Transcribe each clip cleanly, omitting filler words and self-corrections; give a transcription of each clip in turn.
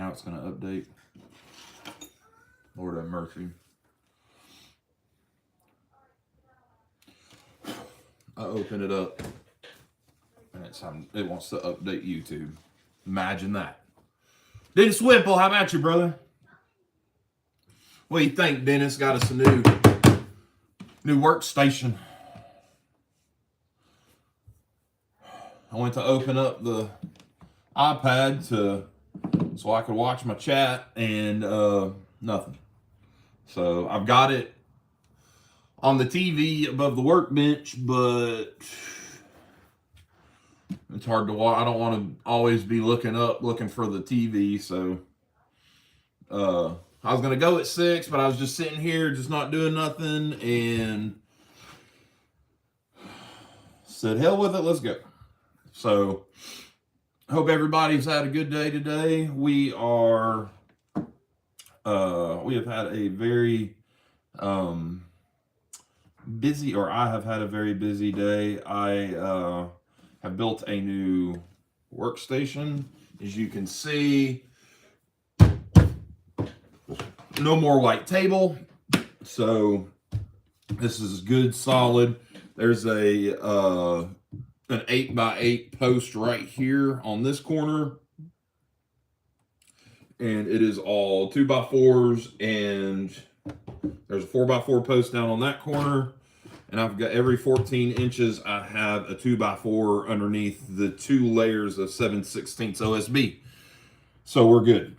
Now it's going to update. Lord have mercy. I open it up, and it wants to update YouTube. Imagine that. Dennis Whipple, how about you, brother? What do you think, Dennis? Got us a new workstation. I went to open up the iPad so I could watch my chat, and nothing. So I've got it on the TV above the workbench, but it's hard to watch. I don't want to always be looking for the TV. So I was going to go at 6, but I was just sitting here, just not doing nothing, and said, hell with it, let's go. So I hope everybody's had a good day today. We have had a very busy, or I have had a very busy day. I have built a new workstation. As you can see, no more white table. So this is good, solid. There's an 8x8 post right here on this corner. And it is all 2x4s, and there's a 4x4 post down on that corner. And I've got every 14 inches, I have a 2x4 underneath the 2 layers of 7/16 OSB. So we're good.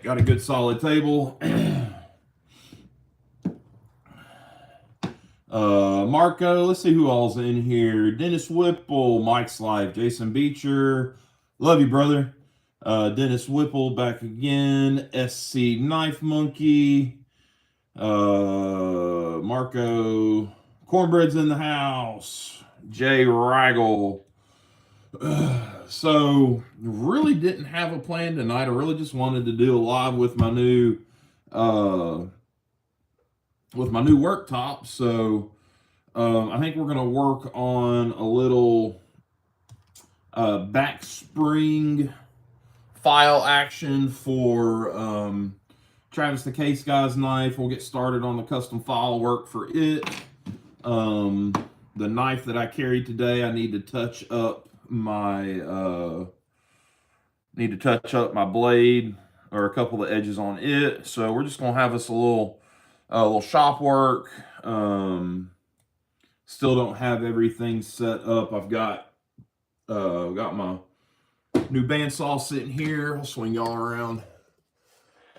Got a good solid table. Marco, let's see who all's in here. Dennis Whipple, Mike's Life, Jason Beecher. Love you, brother. Dennis Whipple back again. SC Knife Monkey. Marco, Cornbread's in the house. Jay Raggle. So really didn't have a plan tonight. I really just wanted to do a live with my new worktop. So I think we're gonna work on a little back spring file action for Travis the Case Guy's knife. We'll get started on the custom file work for it. The knife that I carried today, I need to touch up my blade, or a couple of edges on it. So we're just gonna have us a little shop work. Still don't have everything set up. I've got my new bandsaw sitting here. I'll swing y'all around.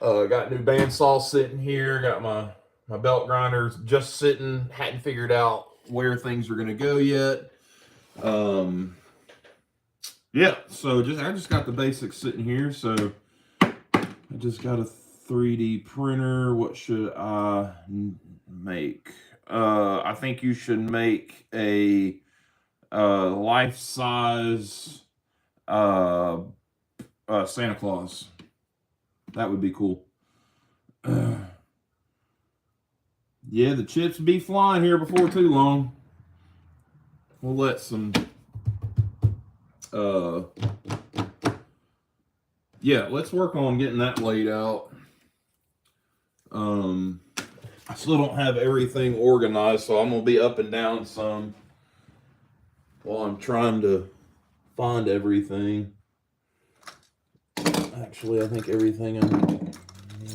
Got new bandsaw sitting here. Got my belt grinders just sitting. Hadn't figured out where things are gonna go yet. Yeah, so I just got the basics sitting here. So I just got a 3D printer. What should I make? I think you should make a life-size Santa Claus. That would be cool. Yeah, the chips be flying here before too long. We'll let some yeah, let's work on getting that laid out. I still don't have everything organized, so I'm gonna be up and down some while I'm trying to find everything. Actually, I think everything I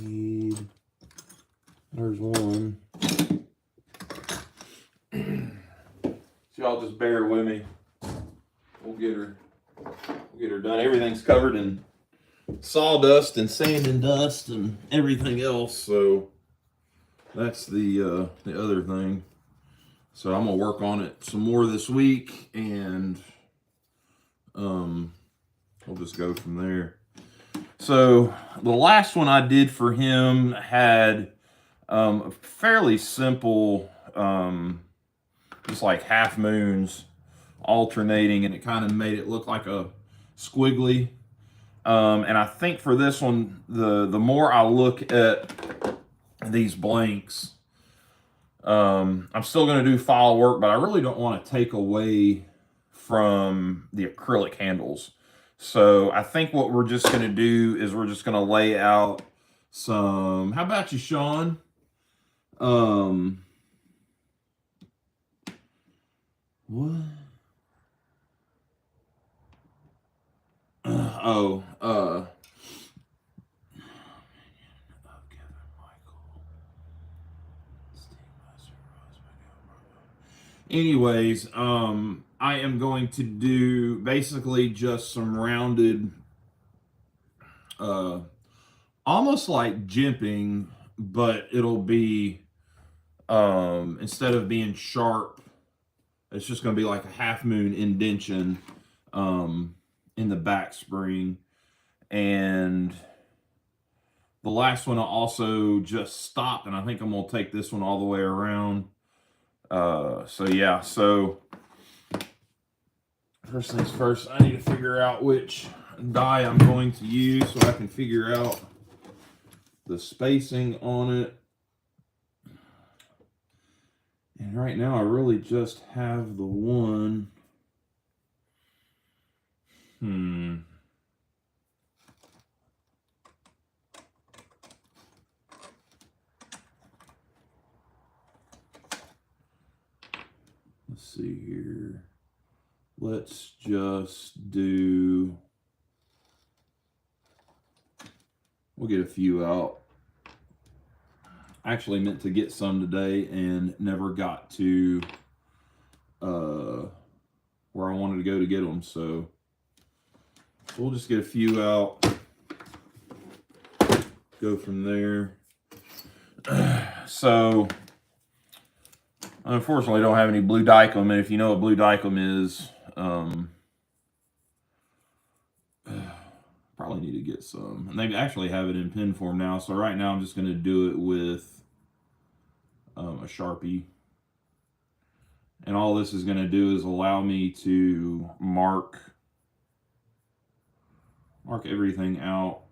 need. There's one. So y'all just bear with me. We'll get her done. Everything's covered in sawdust and sand and dust and everything else. So that's the other thing. So I'm gonna work on it some more this week, and we'll just go from there. So the last one I did for him had a fairly simple, just like half moons alternating, and it kind of made it look like a squiggly. And I think for this one, the more I look at these blanks, I'm still going to do file work, but I really don't want to take away from the acrylic handles. So I think what we're just going to do is we're just going to lay out some, how about you, Sean? What? Anyways, I am going to do basically just some rounded, almost like jimping, but it'll be, instead of being sharp, it's just going to be like a half moon indention, in the back spring. And the last one I also just stopped, and I think I'm going to take this one all the way around. So yeah, so first things first, I need to figure out which die I'm going to use so I can figure out the spacing on it. And right now I really just have the one. Let's see here. Let's just do, we'll get a few out. I actually meant to get some today and never got to where I wanted to go to get them. So we'll just get a few out, go from there. So unfortunately, I don't have any blue dicum, and if you know what blue dicum is, probably need to get some. And they actually have it in pen form now, so right now I'm just going to do it with a Sharpie. And all this is going to do is allow me to mark everything out.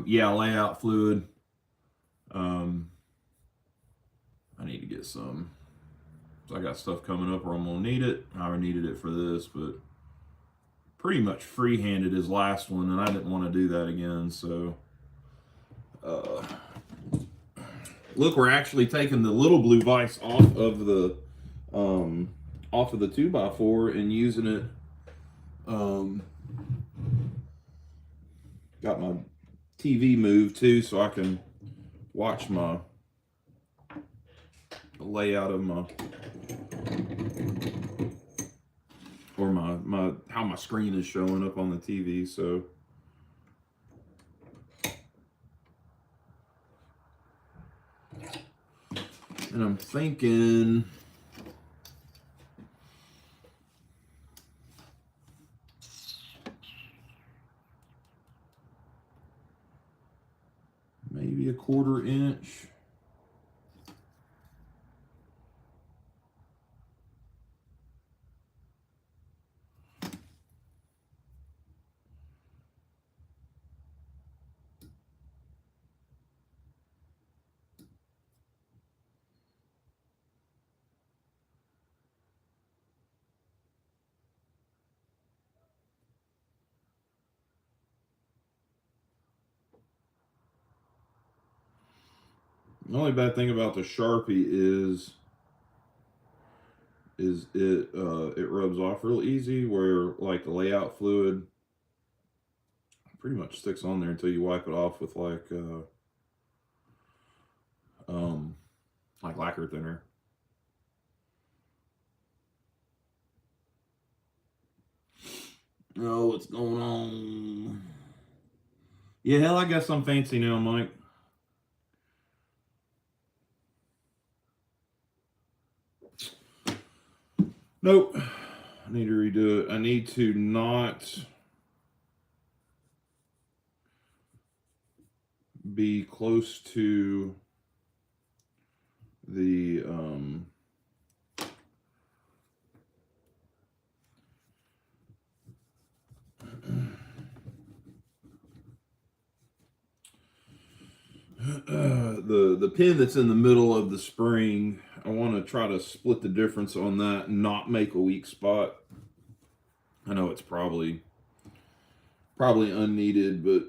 Yeah, layout fluid. I need to get some. So I got stuff coming up where I'm going to need it. I already needed it for this, but pretty much free-handed his last one, and I didn't want to do that again, so look, we're actually taking the little blue vise off of the 2x4 and using it. Got my TV moved too, so I can watch my layout of my, or my how my screen is showing up on the TV. So and I'm thinking maybe a 1/4 inch. The only bad thing about the Sharpie is it rubs off real easy, where like the layout fluid pretty much sticks on there until you wipe it off with like lacquer thinner. Oh, what's going on? Yeah, hell, I guess I'm fancy now, Mike. Nope. I need to redo it. I need to not be close to the the pin that's in the middle of the spring, I want to try to split the difference on that and not make a weak spot. I know it's probably unneeded, but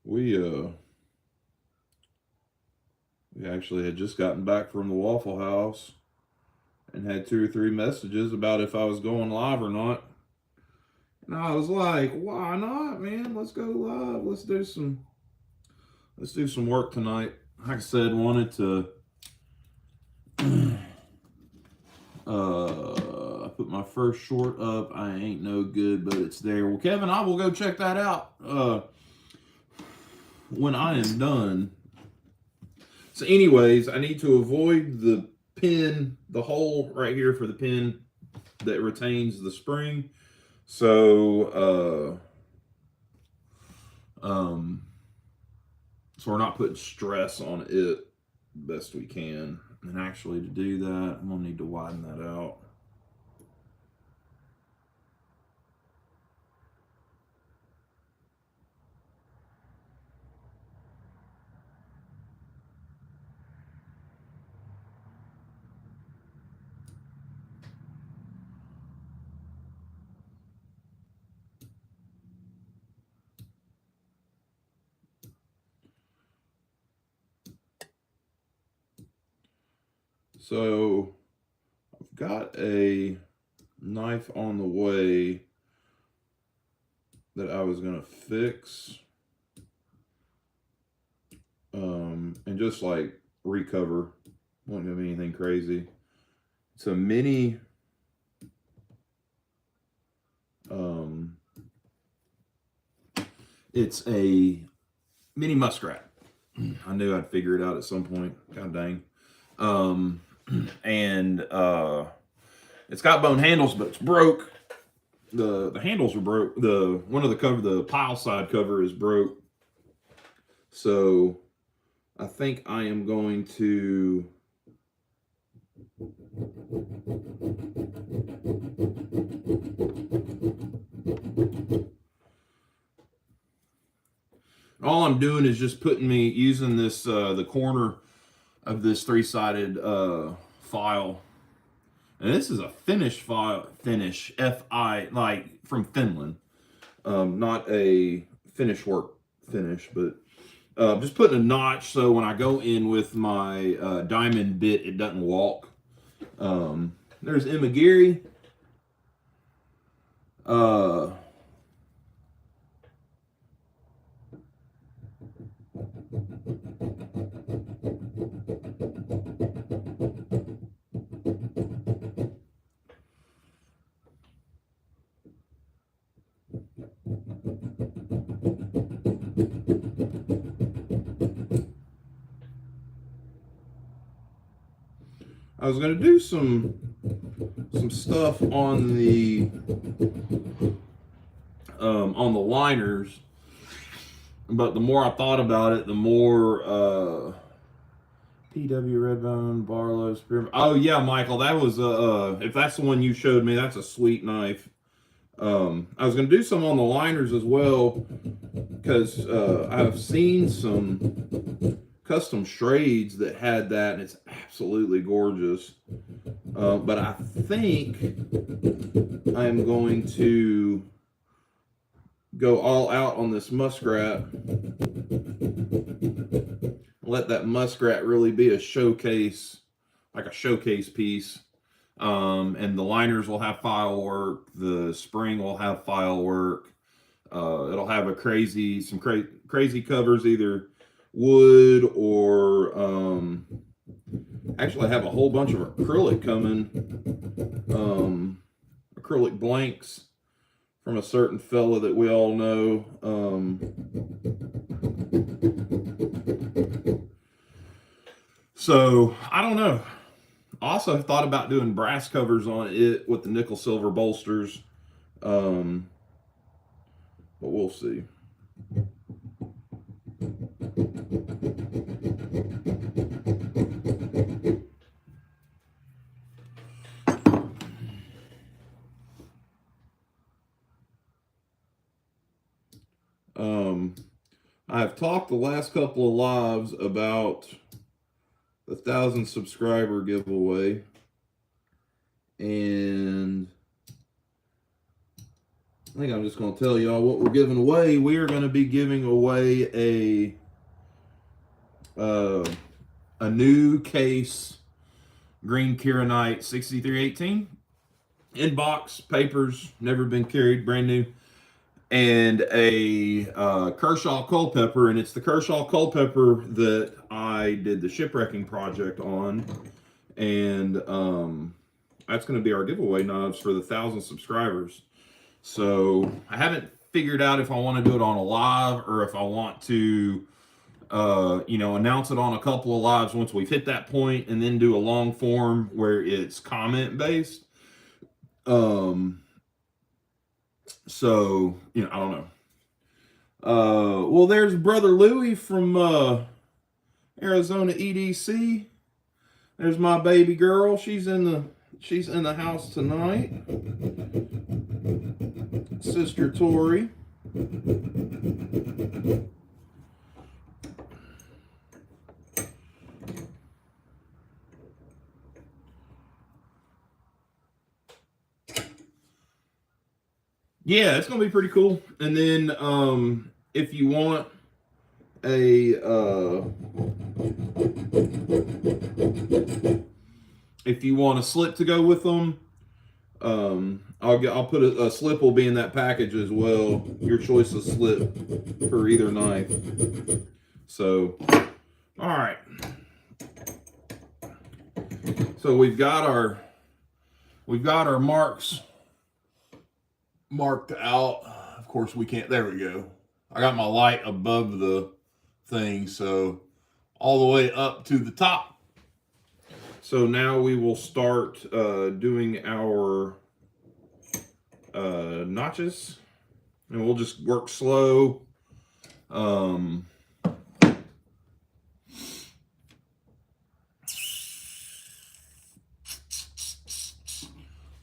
we actually had just gotten back from the Waffle House and had 2 or 3 messages about if I was going live or not. And I was like, why not, man? Let's go live. Let's do some work tonight. Like I said, wanted to put my first short up. I ain't no good, but it's there. Well, Kevin, I will go check that out when I am done. So anyways, I need to avoid the pin, the hole right here for the pin that retains the spring. So so we're not putting stress on it best we can. And actually to do that, I'm gonna need to widen that out. So I've got a knife on the way that I was gonna fix and just like recover. Won't have anything crazy. It's a mini it's a mini muskrat. I knew I'd figure it out at some point. God dang. And it's got bone handles, but it's broke. The handles are broke. The pile side cover is broke. So I think I am going to all I'm doing is just using this the corner of this 3-sided file. And this is a Finnish file, F-I, like from Finland. Not a finish work finish, but just putting a notch so when I go in with my diamond bit, it doesn't walk. There's Emma Geary. I was going to do some stuff on the liners, but the more I thought about it, the more PW Redbone, Barlow, Spearmint. Oh yeah, Michael, that was if that's the one you showed me, that's a sweet knife. I was going to do some on the liners as well because I've seen some custom Strades that had that, and it's absolutely gorgeous. But I think I'm going to go all out on this muskrat. Let that muskrat really be a showcase, like a showcase piece. And the liners will have file work. The spring will have file work. It'll have some crazy covers, either wood or actually I have a whole bunch of acrylic coming, acrylic blanks from a certain fella that we all know. So I don't know. I also thought about doing brass covers on it with the nickel silver bolsters, but we'll see. I've talked the last couple of lives about the 1,000 subscriber giveaway, and I think I'm just going to tell y'all what we're giving away. We are going to be giving away a new case, green Kieranite 6318, in box, papers, never been carried, brand new, and a Kershaw Culpepper, and it's the Kershaw Culpepper that I did the shipwrecking project on, and that's going to be our giveaway knives for the 1,000 subscribers. So I haven't figured out if I want to do it on a live or if I want to announce it on a couple of lives once we've hit that point, and then do a long form where it's comment based. So, I don't know. Well, there's Brother Louie from Arizona EDC. There's my baby girl. She's in the house tonight. Sister Tori. Yeah, it's gonna be pretty cool. And then if you want a slip to go with them, I'll put a slip will be in that package as well. Your choice of slip for either knife. So, all right. So we've got our marks marked out. Of course, we can't. There we go. I got my light above the thing, so all the way up to the top. So now we will start doing our notches, and we'll just work slow.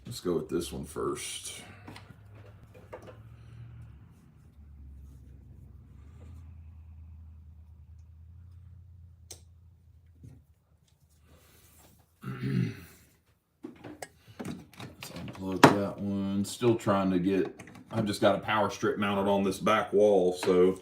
Let's go with this one first. Let's unplug that one. Still trying to get, I've just got a power strip mounted on this back wall, so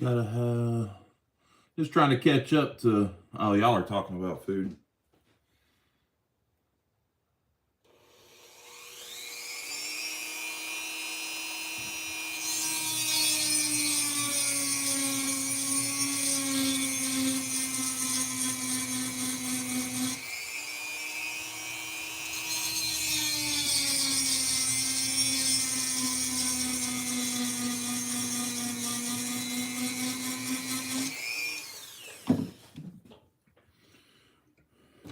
Gotta have, just trying to catch up to, oh, y'all are talking about food.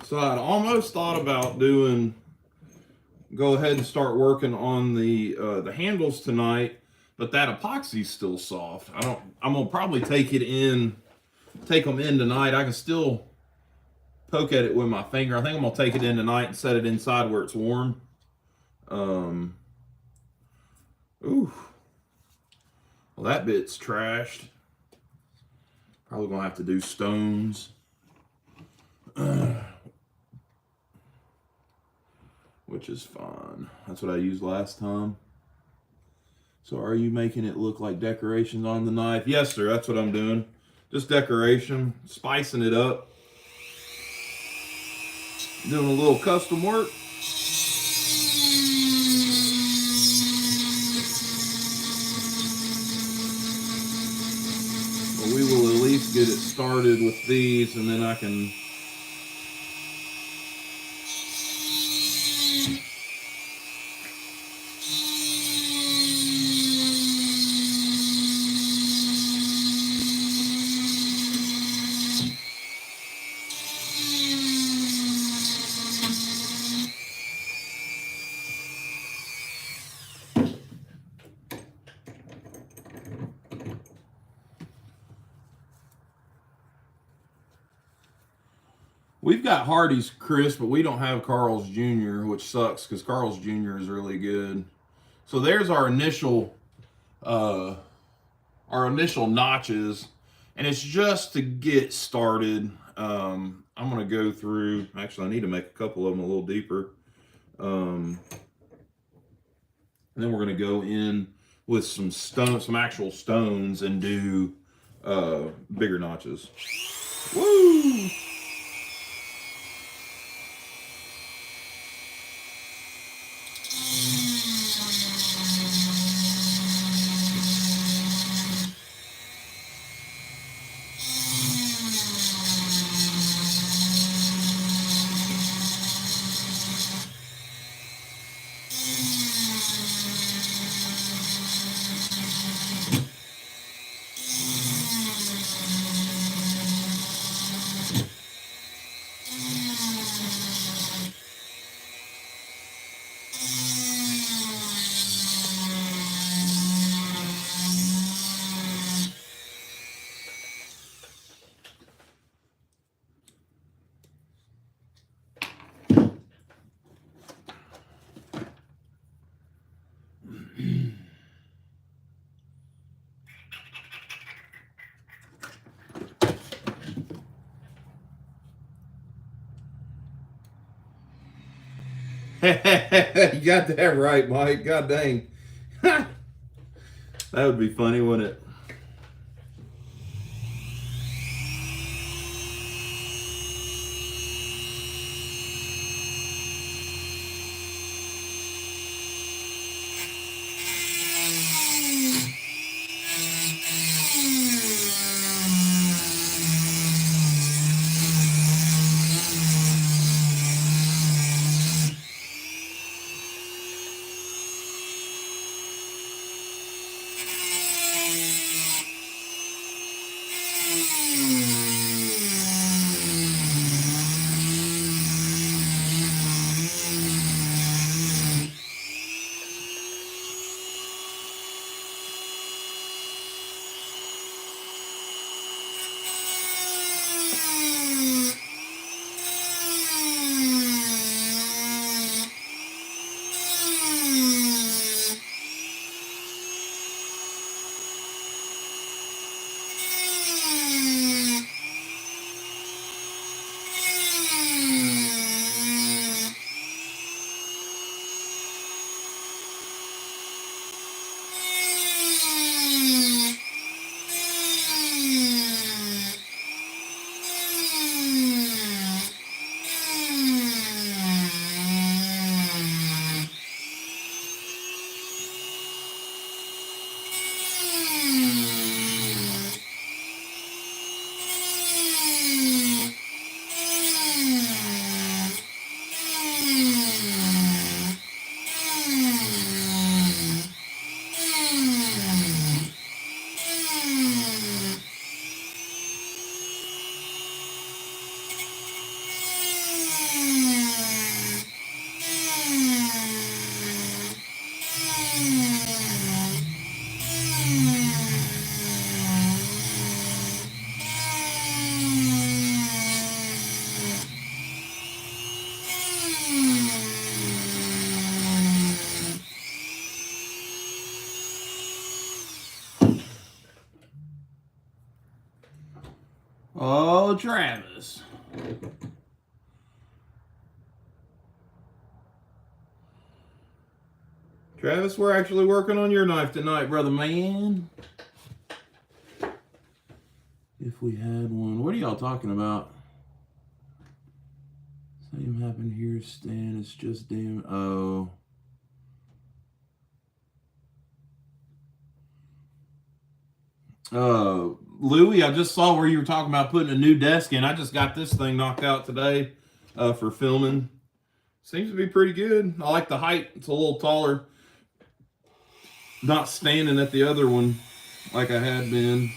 So I'd almost thought about go ahead and start working on the handles tonight, but that epoxy's still soft. I'm gonna probably take them in tonight. I can still poke at it with my finger. I think I'm gonna take it in tonight and set it inside where it's warm. Ooh, well, that bit's trashed. Probably gonna have to do stones. Which is fine. That's what I used last time. So are you making it look like decorations on the knife? Yes, sir. That's what I'm doing. Just decoration, spicing it up. Doing a little custom work. But we will at least get it started with these, and then I can we've got Hardy's crisp, but we don't have Carl's Jr., which sucks because Carl's Jr. is really good. So there's our initial notches, and it's just to get started. I'm gonna go through. Actually, I need to make a couple of them a little deeper. And then we're gonna go in with some actual stones, and do bigger notches. Woo! You got that right, Mike. God dang. That would be funny, wouldn't it? Oh, Travis. Travis, we're actually working on your knife tonight, brother man. If we had one. What are y'all talking about? Same happened here, Stan. It's just damn. Oh. Louie, I just saw where you were talking about putting a new desk in. I just got this thing knocked out today for filming. Seems to be pretty good. I like the height. It's a little taller. Not standing at the other one like I had been.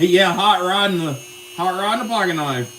Yeah, hot rod and the pocket knife.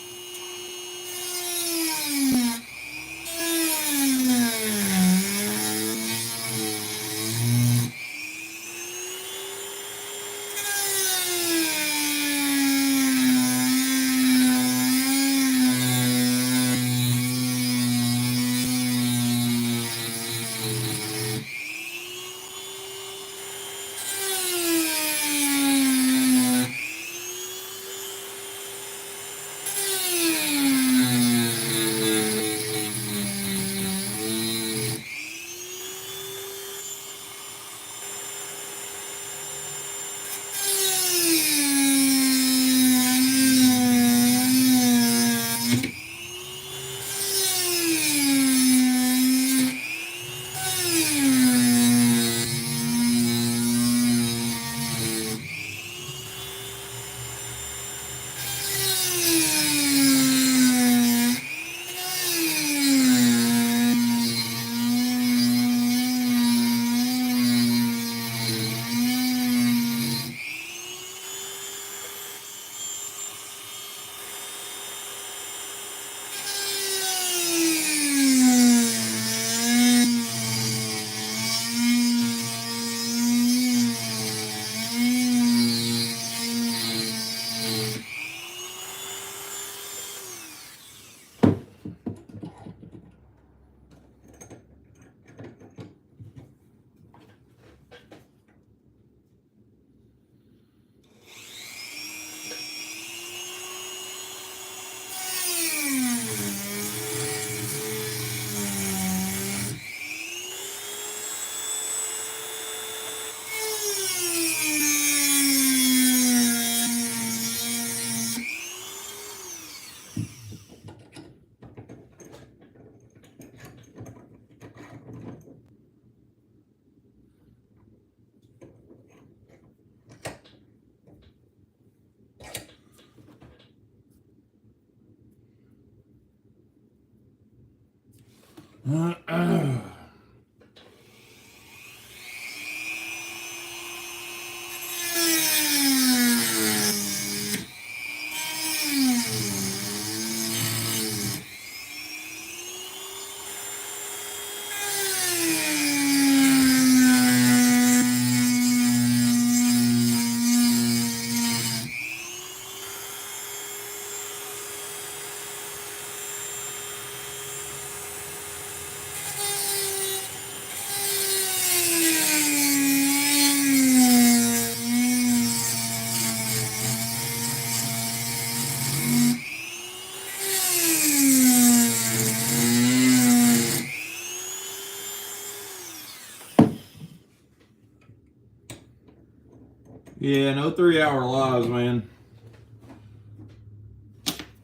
Yeah, no 3-hour lives, man.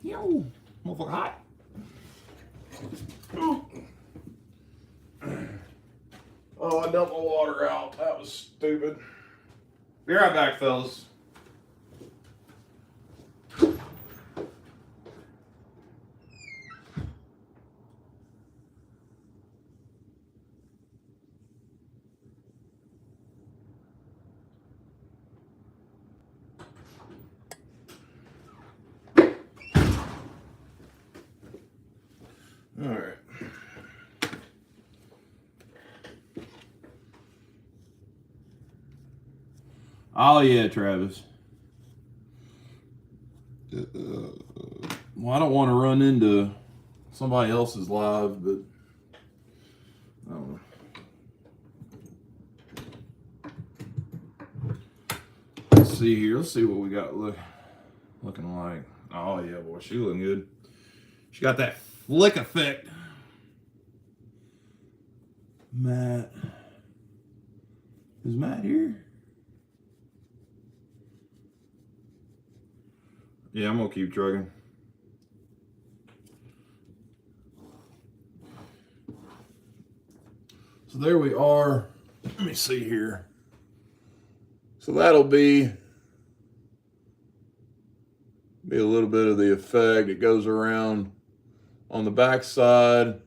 Yo, motherfucker hot. Oh, I dumped my water out. That was stupid. Be right back, fellas. All right. Oh yeah, Travis. Well, I don't want to run into somebody else's live, but I don't know. Let's see here. Let's see what we got looking like. Oh yeah, boy, she looking good. She got that flick effect. Matt. Is Matt here? Yeah, I'm gonna keep trucking. So there we are. Let me see here. So that'll be a little bit of the effect. It goes around on the back side.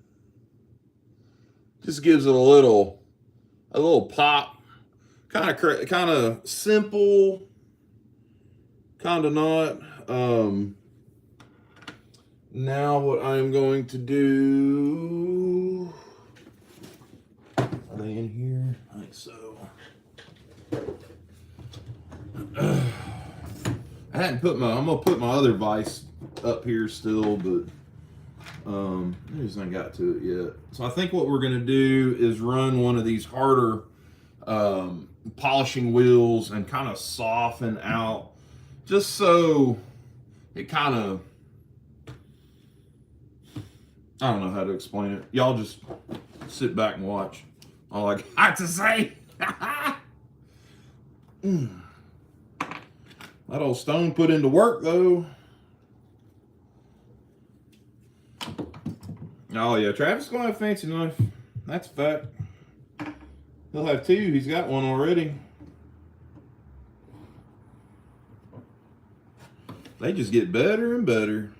Just gives it a little pop. Kind of simple. Kind of not. Now what I'm going to do. Are they in here? I think so. I'm gonna put my other vise up here still, but I just ain't got to it yet. So I think what we're gonna do is run one of these harder polishing wheels and kind of soften out, just so it kind of, I don't know how to explain it. Y'all just sit back and watch. All I got to say. That old stone put into work, though. Oh, yeah. Travis is going to have a fancy knife. That's a fact. He'll have two. He's got one already. They just get better and better.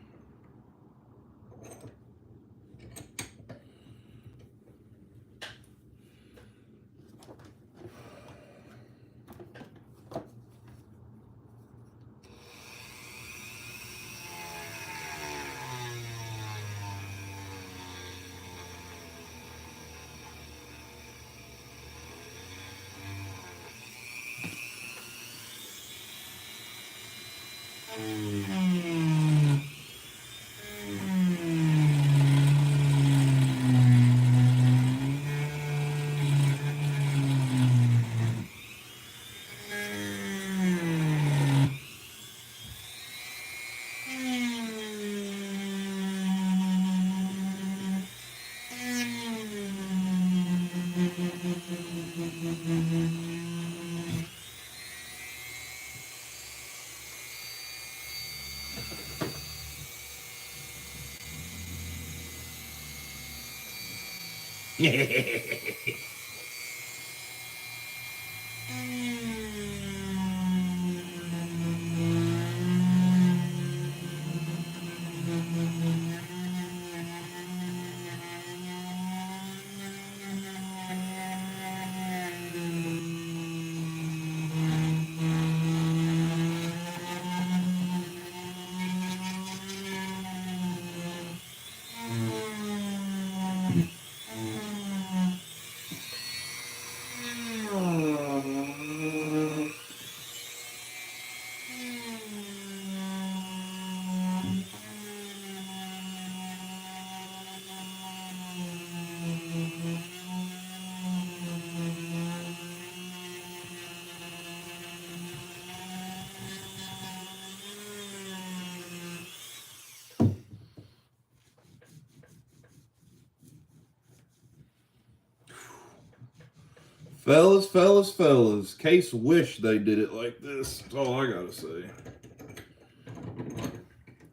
Fellas. Case wish they did it like this. That's all I gotta say.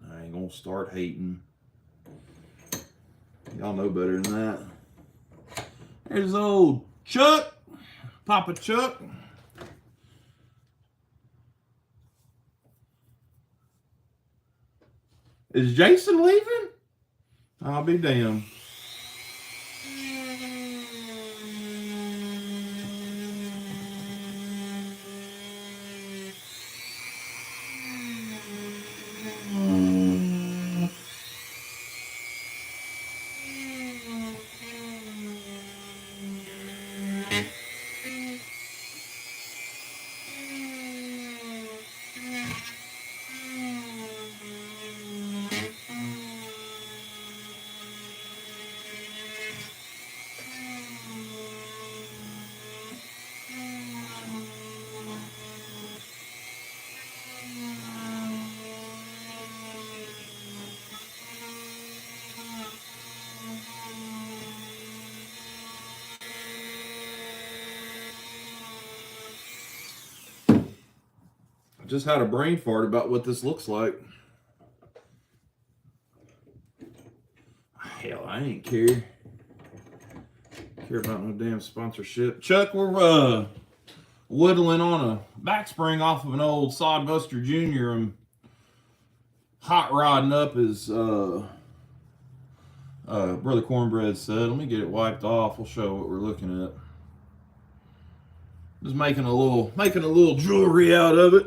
I ain't gonna start hating. Y'all know better than that. There's old Chuck. Papa Chuck. Is Jason leaving? I'll be damned. I just had a brain fart about what this looks like. Hell, I ain't care about no damn sponsorship. Chuck, we're whittling on a back spring off of an old Sodbuster Jr. I'm hot rodding up, as Brother Cornbread said. Let me get it wiped off. We'll show what we're looking at. Just making a little jewelry out of it.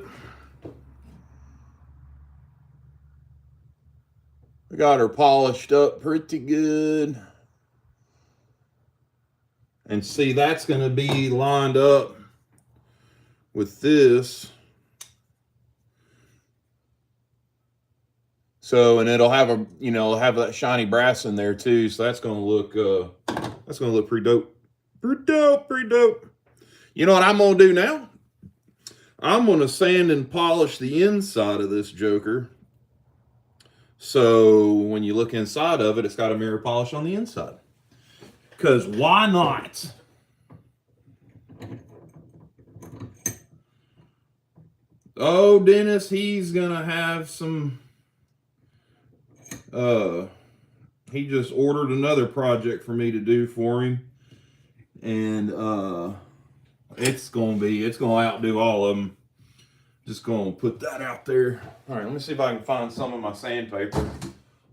I got her polished up pretty good. And see, that's going to be lined up with this. So, and it'll have have that shiny brass in there too. So that's going to look pretty dope. Pretty dope. You know what I'm going to do now? I'm going to sand and polish the inside of this joker. So when you look inside of it, it's got a mirror polish on the inside. Because why not? Oh, Dennis, he's going to have some... he just ordered another project for me to do for him. And it's going to outdo all of them. Just going to put that out there. All right, let me see if I can find some of my sandpaper.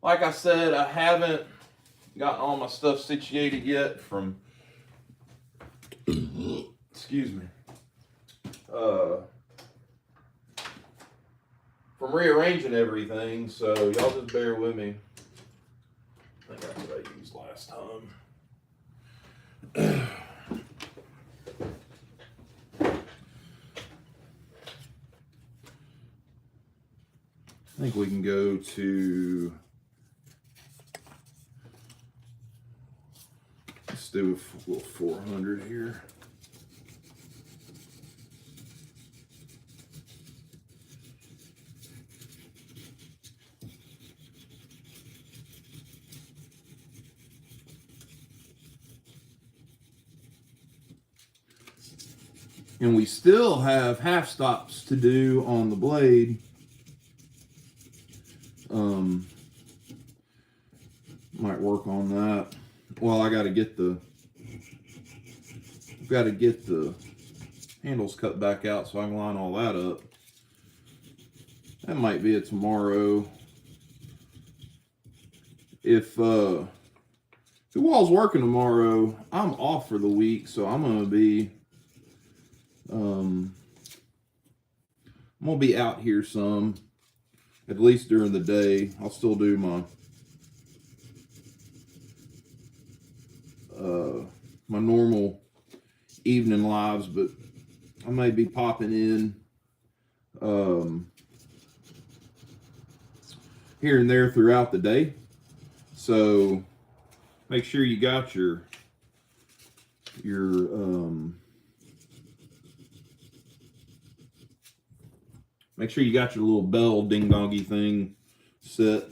Like I said, I haven't gotten all my stuff situated yet from, excuse me, from rearranging everything. So y'all just bear with me. I think that's what I used last time. I think we can go to, let's do a little 400 here. And we still have half stops to do on the blade. Might work on that. Well, I got to get the handles cut back out so I can line all that up. That might be it tomorrow. If Wall's working tomorrow, I'm off for the week, so I'm gonna be out here some, at least during the day. I'll still do my my normal evening lives, but I may be popping in here and there throughout the day. So make sure you got your make sure you got your little bell ding-dongy thing set.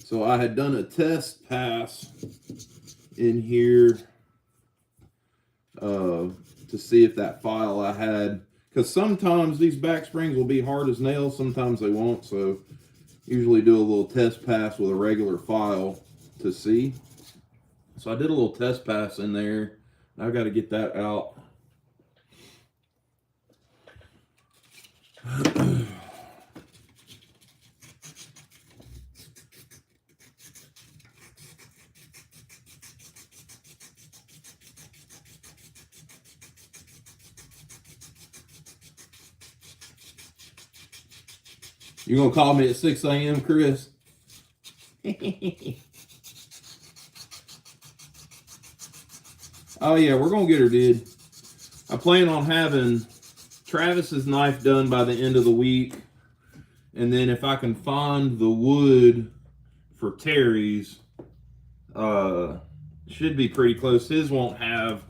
So I had done a test pass in here to see if that file I had, because sometimes these back springs will be hard as nails, sometimes they won't, so usually do a little test pass with a regular file to see. So I did a little test pass in there. I've got to get that out. You gonna call me at 6 a.m., Chris? Oh yeah, we're gonna get her, dude. I plan on having Travis's knife done by the end of the week, and then if I can find the wood for Terry's, should be pretty close. His won't have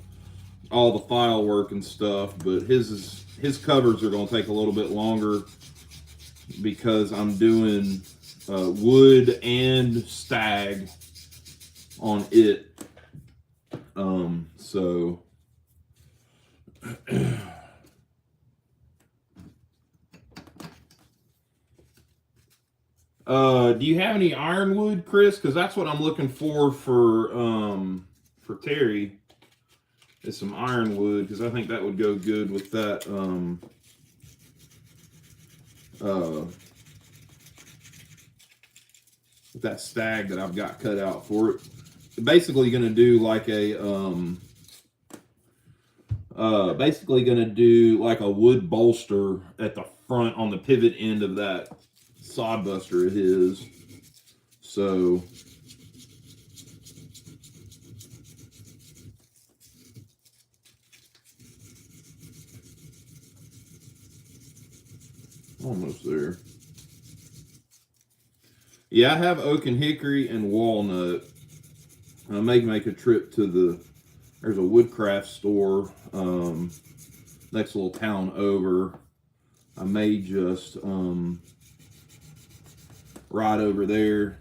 all the file work and stuff, but his covers are gonna take a little bit longer because I'm doing wood and stag on it. So do you have any ironwood, Chris? Because that's what I'm looking for Terry. Is some ironwood, because I think that would go good with that with that stag that I've got cut out for it. Basically going to do like a wood bolster at the front on the pivot end of that sodbuster of his. So almost there. Yeah, I have oak and hickory and walnut. I may make a trip to there's a woodcraft store next little town over. I may just ride over there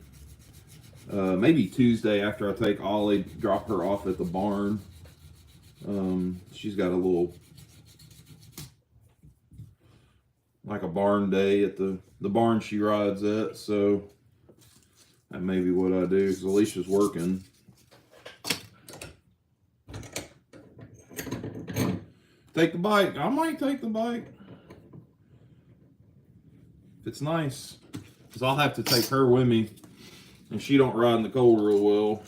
maybe Tuesday after I take Ollie, drop her off at the barn. She's got a little, like a barn day at the barn she rides at, so that may be what I do, because Alicia's working. Take the bike. I might take the bike. If it's nice. Because I'll have to take her with me. And she don't ride in the cold real well.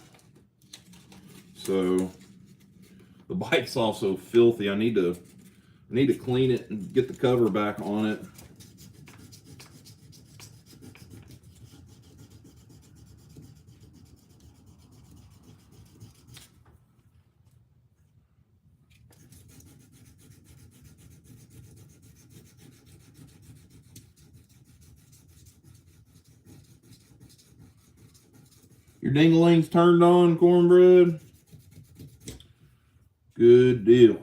So the bike's also filthy. I need to clean it and get the cover back on it. Your ding-a-ling's turned on, cornbread? Good deal.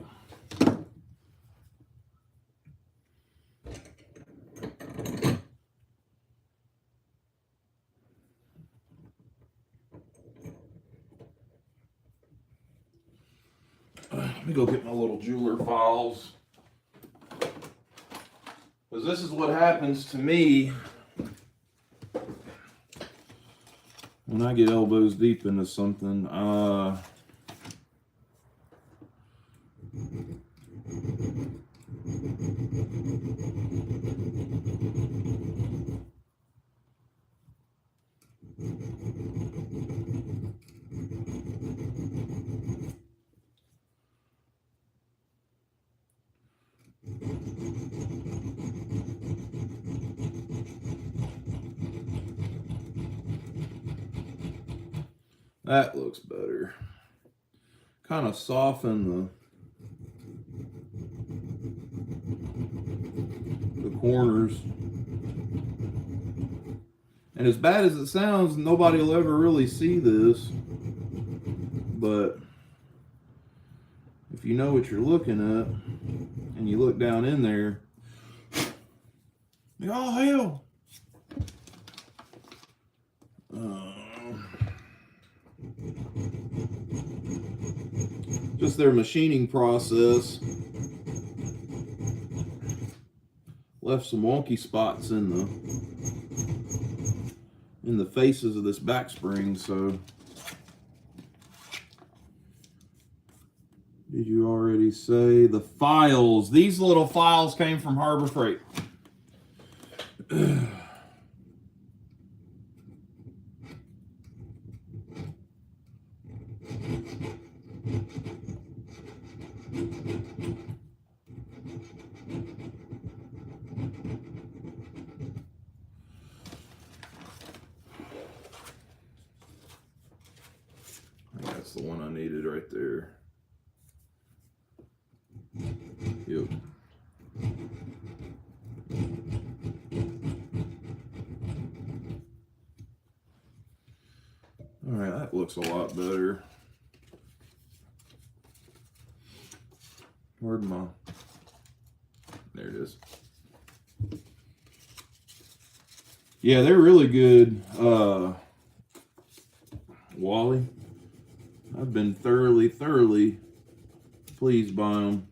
Let me go get my little jeweler files. Because this is what happens to me when I get elbows deep into something. That looks better. Kind of soften the corners. And as bad as it sounds, nobody will ever really see this. But if you know what you're looking at and you look down in there, oh hell. just their machining process left some wonky spots in the faces of this back spring. So did you already say the files? These little files came from Harbor Freight. That's the one I needed right there. Yep. All right, that looks a lot better. Where'd my... There it is. Yeah, they're really good, Wally. I've been thoroughly pleased by them.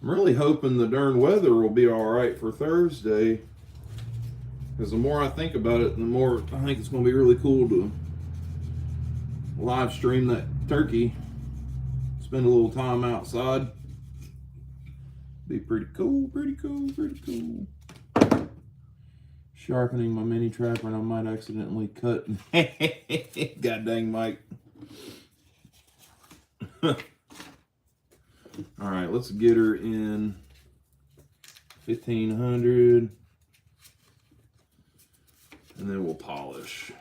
I'm really hoping the darn weather will be all right for Thursday, because the more I think about it, the more I think it's going to be really cool to live stream that turkey, spend a little time outside. Be pretty cool. Sharpening my mini trapper, and I might accidentally cut. God dang, Mike. All right, let's get her in 1500, and then we'll polish.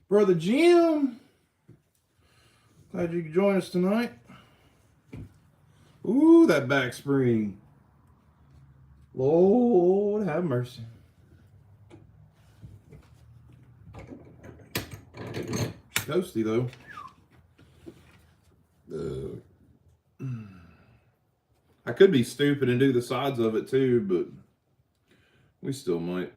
Brother Jim. Glad you could join us tonight. Ooh, that back spring. Lord have mercy. It's toasty though. I could be stupid and do the sides of it too, but we still might.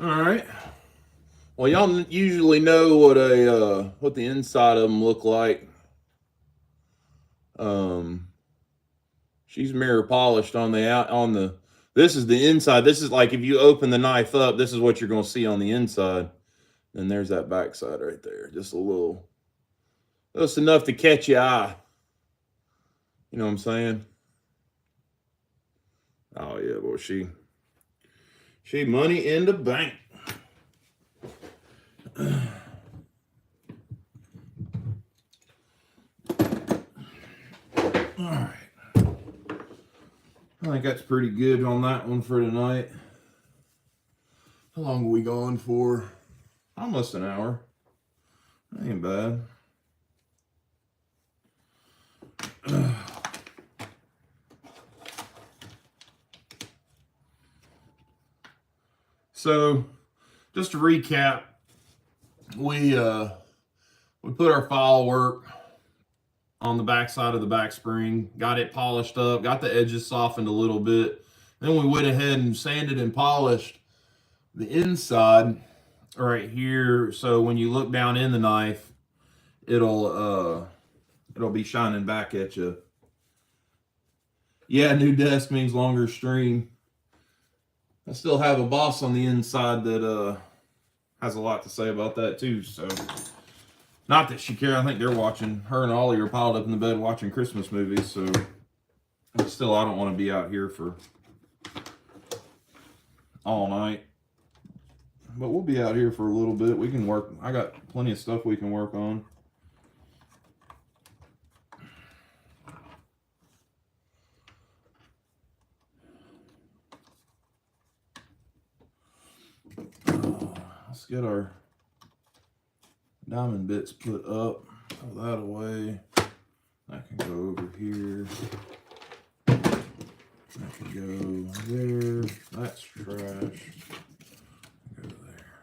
All right. Well, y'all usually know what the inside of them look like. She's mirror polished on the. This is the inside. This is like if you open the knife up, this is what you're going to see on the inside. And there's that back side right there. Just a little. Just enough to catch your eye. You know what I'm saying? Oh yeah, boy, she money in the bank. All right. I think that's pretty good on that one for tonight. How long are we going for? Almost an hour. That ain't bad. So, just to recap, we put our file work on the back side of the back spring, got it polished up, got the edges softened a little bit. Then we went ahead and sanded and polished the inside right here. So when you look down in the knife, it'll be shining back at you. Yeah, new desk means longer string. I still have a boss on the inside that has a lot to say about that too. So, not that she cares. I think they're watching. Her and Ollie are piled up in the bed watching Christmas movies. So, but still, I don't want to be out here for all night. But we'll be out here for a little bit. We can work. I got plenty of stuff we can work on. Let's get our diamond bits put up. Throw that away. That can go over here. That can go there. That's trash. Go there.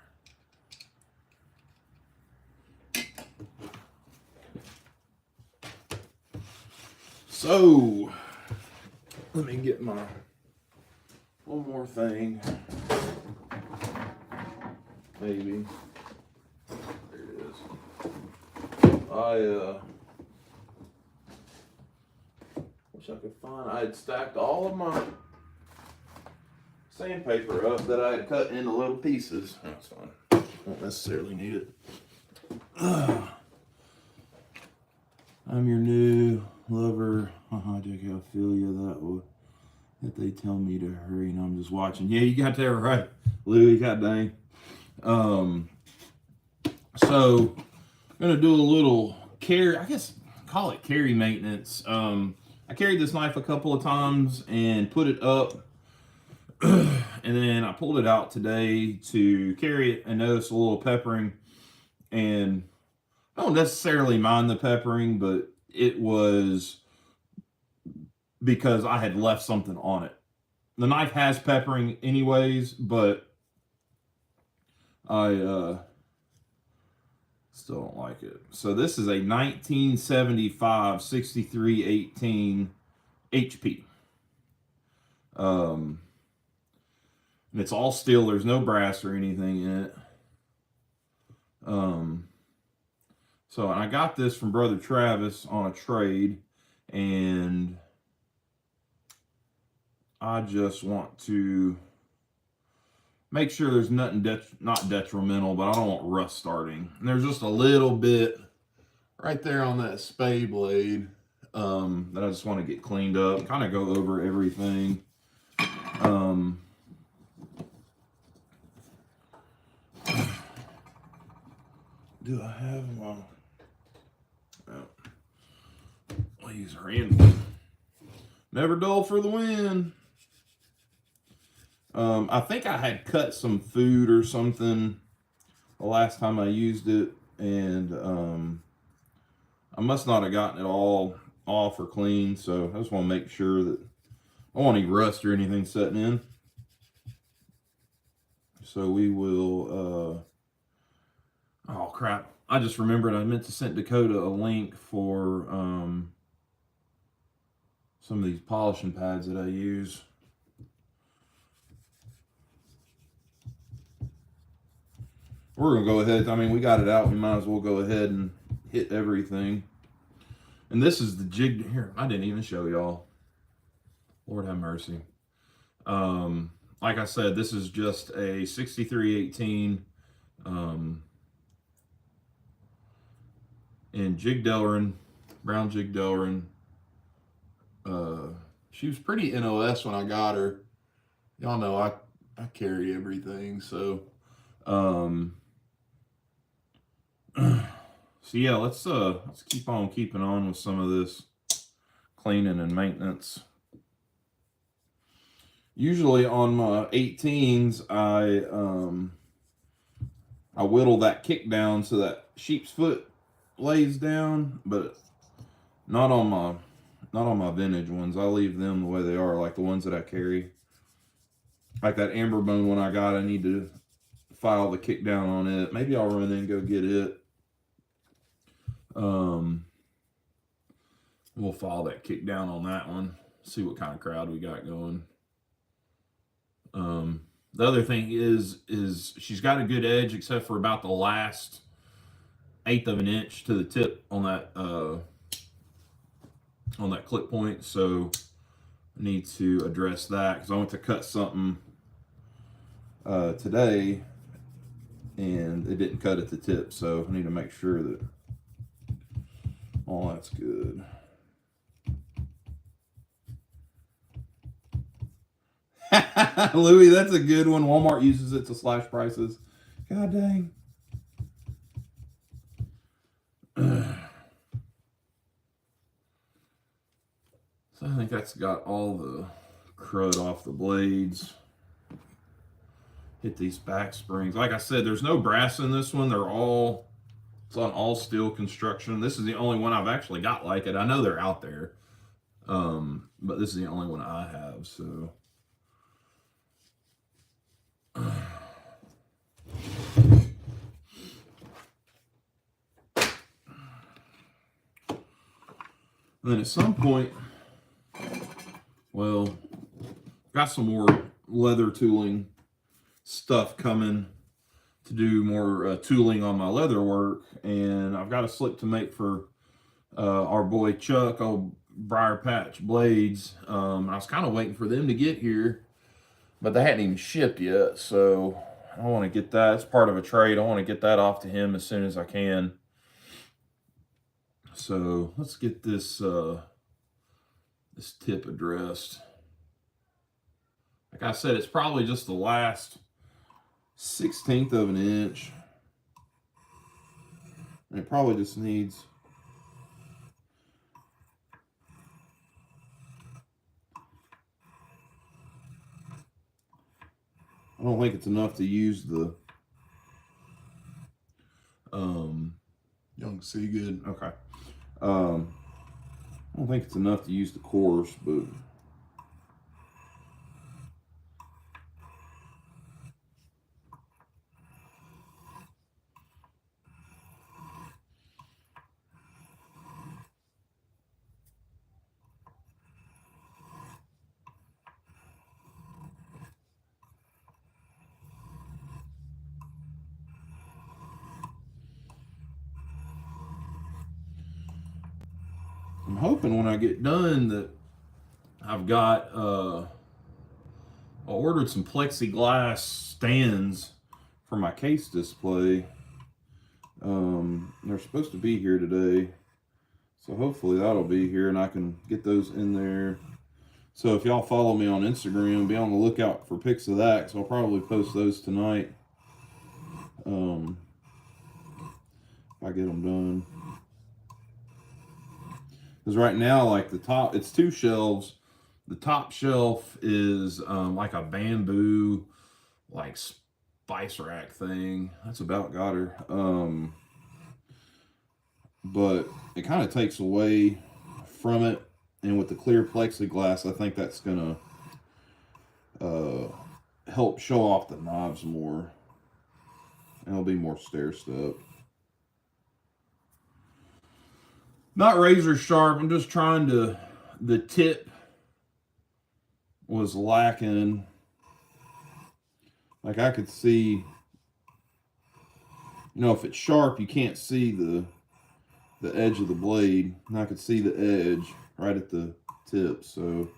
So, let me get my one more thing. Maybe. There it is. Wish I could find. I had stacked all of my sandpaper up that I had cut into little pieces. That's fine. Won't necessarily need it. I'm your new lover. Jackie, I feel you that they tell me to hurry and I'm just watching. Yeah, you got that right, Louie. God dang. So I'm gonna do a little carry, I guess call it carry maintenance. I carried this knife a couple of times and put it up, and then I pulled it out today to carry it and noticed a little peppering, and I don't necessarily mind the peppering, but it was because I had left something on it. The knife has peppering anyways, but I still don't like it. So this is a 1975 6318 HP. And it's all steel. There's no brass or anything in it. So I got this from Brother Travis on a trade, and I just want to make sure there's nothing not detrimental, but I don't want rust starting. And there's just a little bit right there on that spade blade that I just want to get cleaned up, kind of go over everything. Do I have my... Oh. Well, use her handle. Never dull for the win. I think I had cut some food or something the last time I used it, and I must not have gotten it all off or clean, so I just want to make sure that I don't want any rust or anything setting in. So we will, oh crap, I just remembered I meant to send Dakota a link for some of these polishing pads that I use. We're going to go ahead, I mean, we got it out, we might as well go ahead and hit everything. And this is the jig, here, I didn't even show y'all. Lord have mercy. Like I said, this is just a 6318 in Jig Delrin, brown Jig Delrin. She was pretty NOS when I got her. Y'all know I carry everything, so so yeah, let's keep on keeping on with some of this cleaning and maintenance. Usually on my 18s, I whittle that kick down so that sheep's foot lays down, but not on my vintage ones. I leave them the way they are, like the ones that I carry. Like that amber bone one I got, I need to file the kick down on it. Maybe I'll run in and go get it. We'll file that kick down on that one. See what kind of crowd we got going. The other thing is she's got a good edge, except for about the last 1/8 of an inch to the tip on that clip point. So I need to address that because I went to cut something today and it didn't cut at the tip. So I need to make sure that all that's good. Louis, that's a good one. Walmart uses it to slash prices. God dang. So I think that's got all the crud off the blades. Hit these back springs. Like I said, there's no brass in this one. It's on all steel construction. This is the only one I've actually got like it. I know they're out there. But this is the only one I have, so. Then at some point, well, got some more leather tooling stuff coming to do more tooling on my leather work, and I've got a slip to make for our boy Chuck, old Briar Patch Blades. I was kind of waiting for them to get here, but they hadn't even shipped yet, so I want to get that. It's part of a trade. I want to get that off to him as soon as I can. So let's get this this tip addressed. Like I said, it's probably just the last 1/16 of an inch. And it probably just needs I don't think it's enough to use the Young Seagood. Okay. I don't think it's enough to use the coarse, but I'm hoping when I get done that I've got I ordered some plexiglass stands for my case display. They're supposed to be here today, so hopefully that'll be here and I can get those in there. So if y'all follow me on Instagram, be on the lookout for pics of that, because I'll probably post those tonight if I get them done. Because right now, like the top, it's 2 shelves. The top shelf is like a bamboo, like spice rack thing. That's about got her. But it kind of takes away from it. And with the clear plexiglass, I think that's going to help show off the knobs more. And it'll be more stair step. Not razor sharp. I'm just trying to, the tip was lacking. Like I could see, if it's sharp, you can't see the edge of the blade. And I could see the edge right at the tip, so.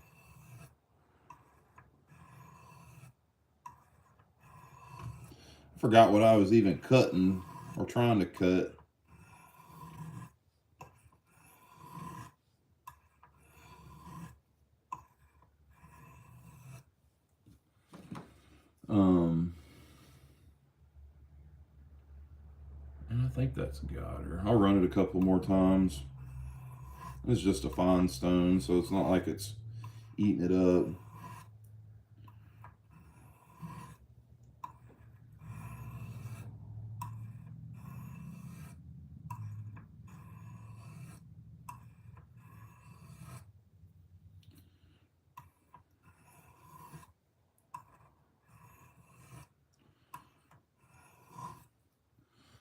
I forgot what I was even cutting or trying to cut. And I think that's got her. I'll run it a couple more times. It's just a fine stone, so it's not like it's eating it up.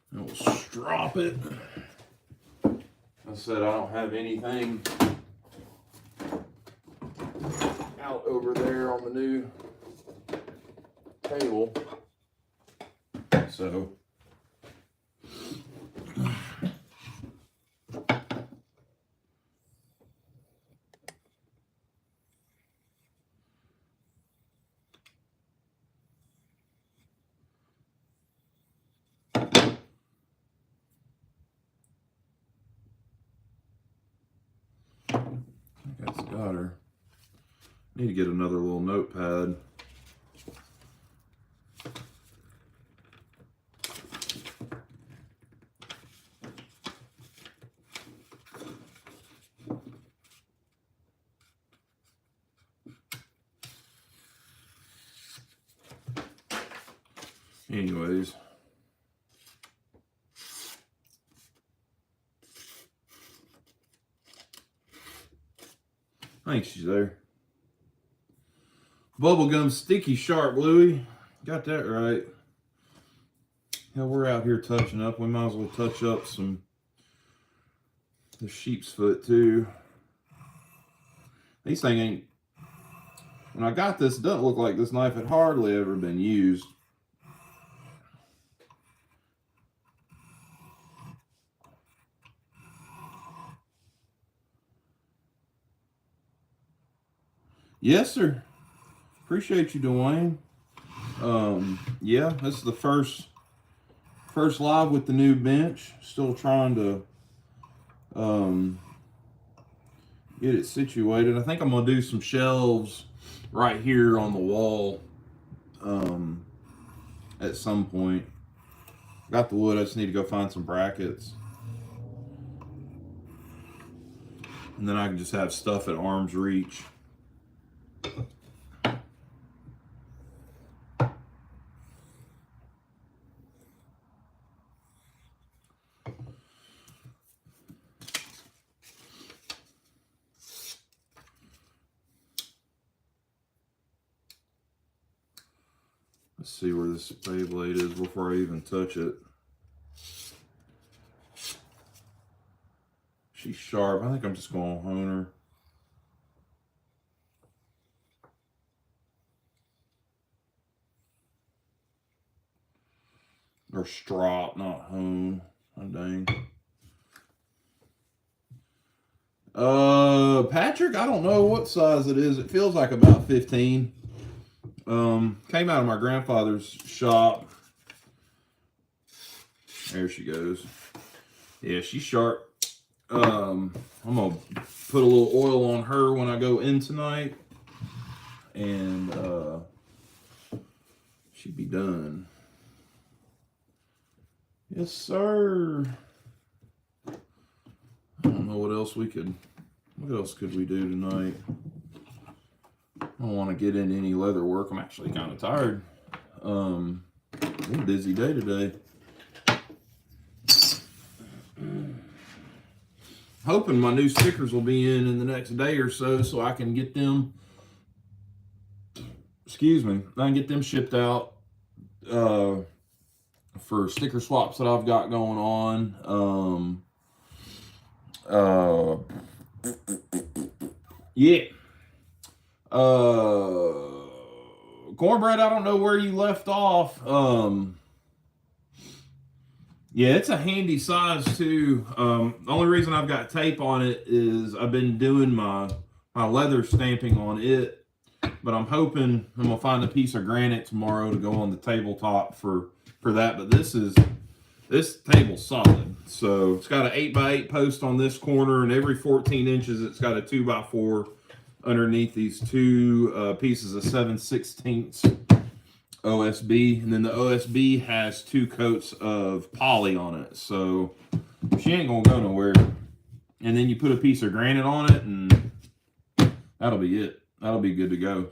And we'll strop it. I said I don't have anything out over there on the new table. So I think that's got her. Need to get another little notepad. Anyways. I think she's there. Bubblegum sticky sharp, Louie. Got that right. Hell, we're out here touching up. We might as well touch up the sheep's foot too. These things ain't. When I got this, it doesn't look like this knife had hardly ever been used. Yes, sir. Appreciate you, Dwayne. Yeah, this is the first live with the new bench. Still trying to get it situated. I think I'm gonna do some shelves right here on the wall at some point. Got the wood. I just need to go find some brackets, and then I can just have stuff at arm's reach. Let's see where this spade blade is before I even touch it. She's sharp. I think I'm just going to hone her. Or strop, not hone. Oh, dang. Patrick, I don't know what size it is. It feels like about 15. Came out of my grandfather's shop. There she goes. Yeah, she's sharp. I'm gonna put a little oil on her when I go in tonight, and she'd be done. Yes, sir. I don't know what else we could What else could we do tonight? I don't want to get into any leather work. I'm actually kind of tired. It's a busy day today. Hoping my new stickers will be in the next day or so I can get them, excuse me, I can get them shipped out for sticker swaps that I've got going on. Yeah. Cornbread, I don't know where you left off. Yeah, it's a handy size too. The only reason I've got tape on it is I've been doing my leather stamping on it, but I'm hoping I'm gonna find a piece of granite tomorrow to go on the tabletop for that. But this table's solid. So it's got an 8x8 post on this corner, and every 14 inches it's got a 2x4 underneath these two pieces of 7/16 OSB, and then the OSB has 2 coats of poly on it, so she ain't gonna go nowhere. And then you put a piece of granite on it, and that'll be it. That'll be good to go.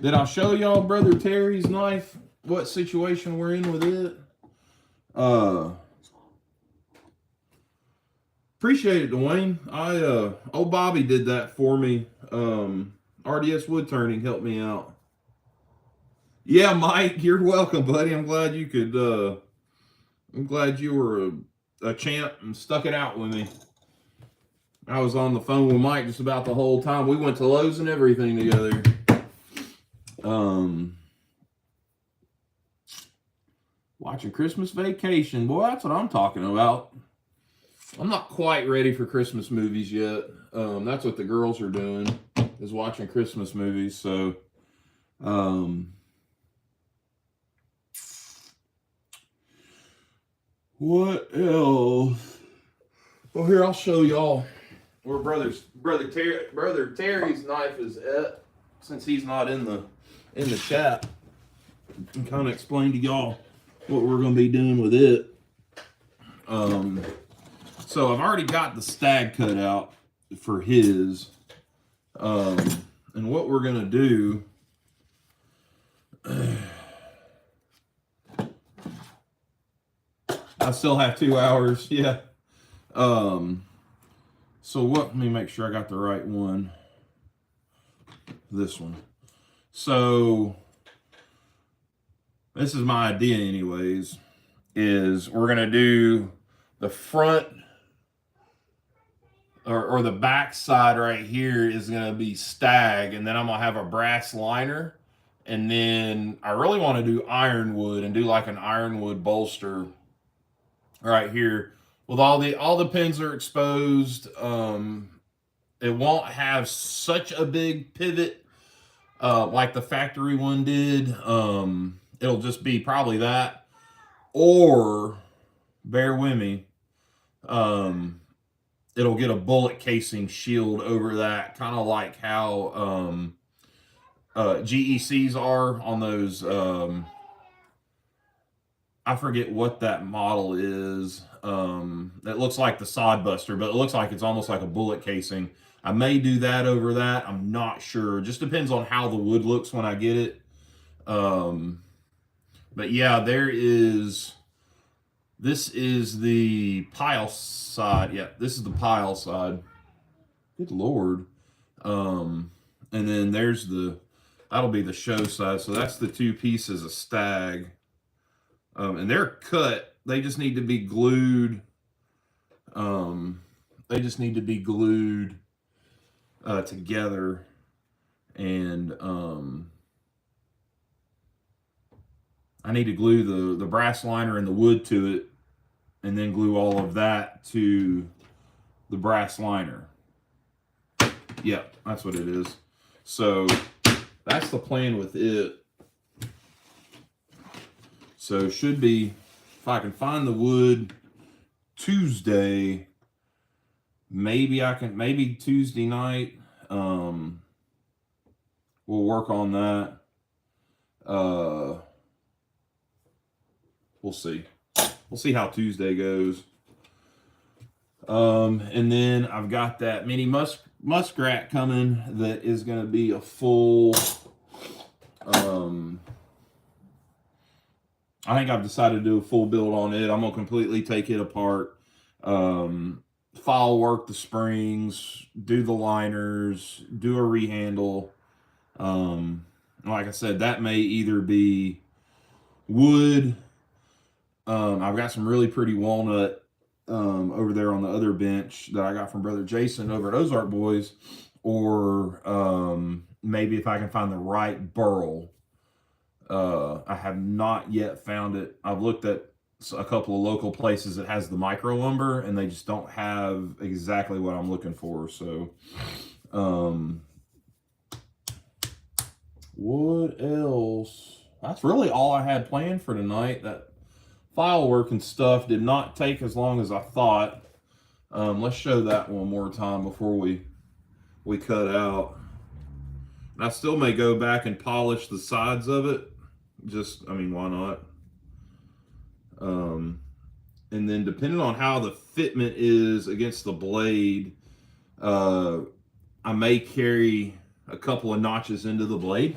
Did I show y'all Brother Terry's knife? What situation we're in with it? Appreciate it, Dwayne. Old Bobby did that for me. RDS Wood Turning helped me out. Yeah, Mike, you're welcome, buddy. I'm glad you could. I'm glad you were a champ and stuck it out with me. I was on the phone with Mike just about the whole time. We went to Lowe's and everything together. Watching Christmas Vacation. Boy, that's what I'm talking about. I'm not quite ready for Christmas movies yet. That's what the girls are doing, is watching Christmas movies. So, what else? Well, here, I'll show y'all where Brother Terry's knife is at, since he's not in the chat, and kind of explain to y'all what we're going to be doing with it. So I've already got the stag cut out for his, and what we're going to do, I still have 2 hours, yeah. So what, let me make sure I got the right one. This one. So this is my idea anyways, is we're going to do the front or the back side right here is going to be stag, and then I'm going to have a brass liner, and then I really want to do ironwood and do like an ironwood bolster right here with all the pins are exposed. It won't have such a big pivot like the factory one did. It'll just be probably that, or bear with me, it'll get a bullet casing shield over that, kind of like how GECs are on those. I forget what that model is. That looks like the sodbuster, but it looks like it's almost like a bullet casing. I may do that over that. I'm not sure. Just depends on how the wood looks when I get it. But yeah, this is the pile side. Yeah, this is the pile side. Good Lord. And then there's that'll be the show side. So that's the 2 pieces of stag. And they're cut. They just need to be glued. They just need to be glued together. And I need to glue the brass liner and the wood to it, and then glue all of that to the brass liner. Yeah, that's what it is. So that's the plan with it. So should be, if I can find the wood Tuesday, maybe Tuesday night, we'll work on that. We'll see. We'll see how Tuesday goes. And then I've got that mini muskrat coming that is going to be a full, I think I've decided to do a full build on it. I'm going to completely take it apart, file work the springs, do the liners, do a rehandle. Like I said, that may either be wood. I've got some really pretty walnut over there on the other bench that I got from Brother Jason over at Ozark Boys, or maybe if I can find the right burl. I have not yet found it. I've looked at a couple of local places that has the micro lumber, and they just don't have exactly what I'm looking for. So, what else? That's really all I had planned for tonight. That file work and stuff did not take as long as I thought. Let's show that one more time before we cut out. And I still may go back and polish the sides of it. Just, I mean, why not? And then depending on how the fitment is against the blade, I may carry a couple of notches into the blade.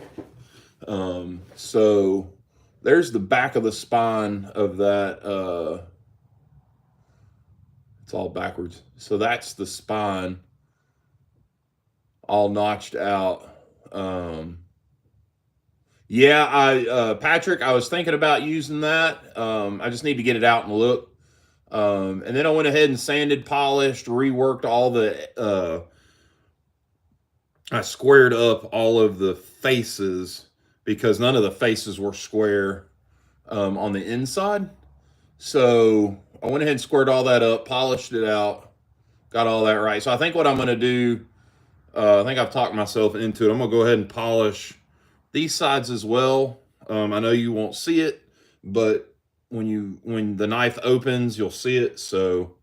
So there's the back of the spine of that. It's all backwards. So that's the spine all notched out. Yeah, Patrick, I was thinking about using that. I just need to get it out and look. And then I went ahead and sanded, polished, reworked all the, I squared up all of the faces because none of the faces were square on the inside. So I went ahead and squared all that up, polished it out, got all that right. So I think what I'm going to do, I think I've talked myself into it. I'm going to go ahead and polish these sides as well. I know you won't see it, but when the knife opens, you'll see it. So,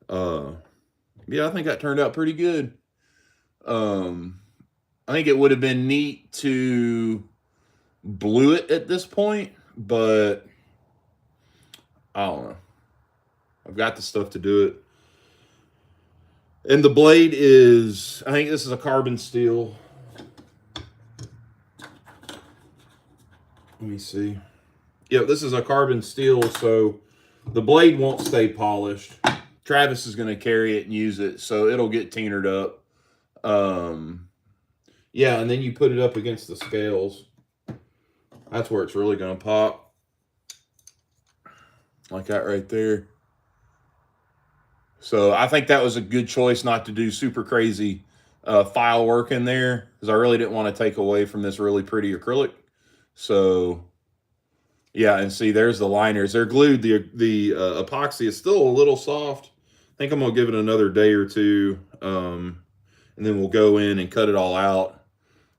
yeah, I think that turned out pretty good. I think it would have been neat to blue it at this point, but I don't know. I've got the stuff to do it. And the blade is, I think this is a carbon steel. Let me see. Yeah, this is a carbon steel, so the blade won't stay polished. Travis is going to carry it and use it, so it'll get teenered up. Yeah, and then you put it up against the scales. That's where it's really going to pop. Like that right there. So I think that was a good choice not to do super crazy file work in there, because I really didn't want to take away from this really pretty acrylic. So, yeah, and see, there's the liners. They're glued. The epoxy is still a little soft. I think I'm going to give it another day or two, and then we'll go in and cut it all out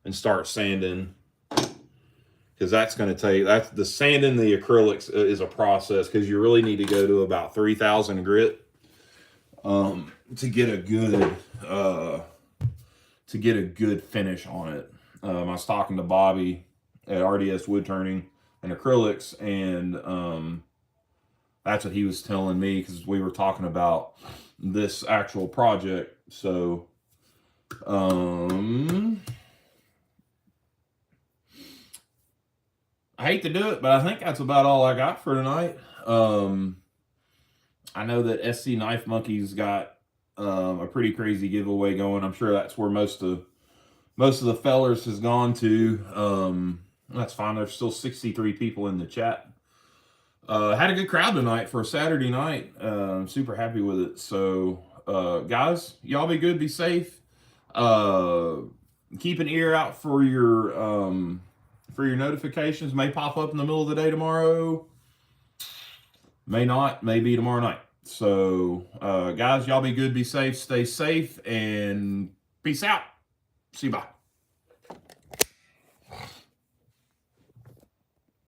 and start sanding, because that's going to take, the sanding the acrylics is a process, because you really need to go to about 3,000 grit to get a good finish on it. I was talking to Bobby at RDS Wood Turning and Acrylics, and that's what he was telling me, because we were talking about this actual project. So I hate to do it, but I think that's about all I got for tonight. I know that SC Knife Monkey's got a pretty crazy giveaway going. I'm sure that's where most of the fellers has gone to. That's fine. There's still 63 people in the chat. Had a good crowd tonight for a Saturday night. I'm super happy with it. So, guys, y'all be good, be safe. Keep an ear out for your notifications. May pop up in the middle of the day tomorrow. May not. May be tomorrow night. So, guys, y'all be good, be safe, stay safe, and peace out. See you, bye.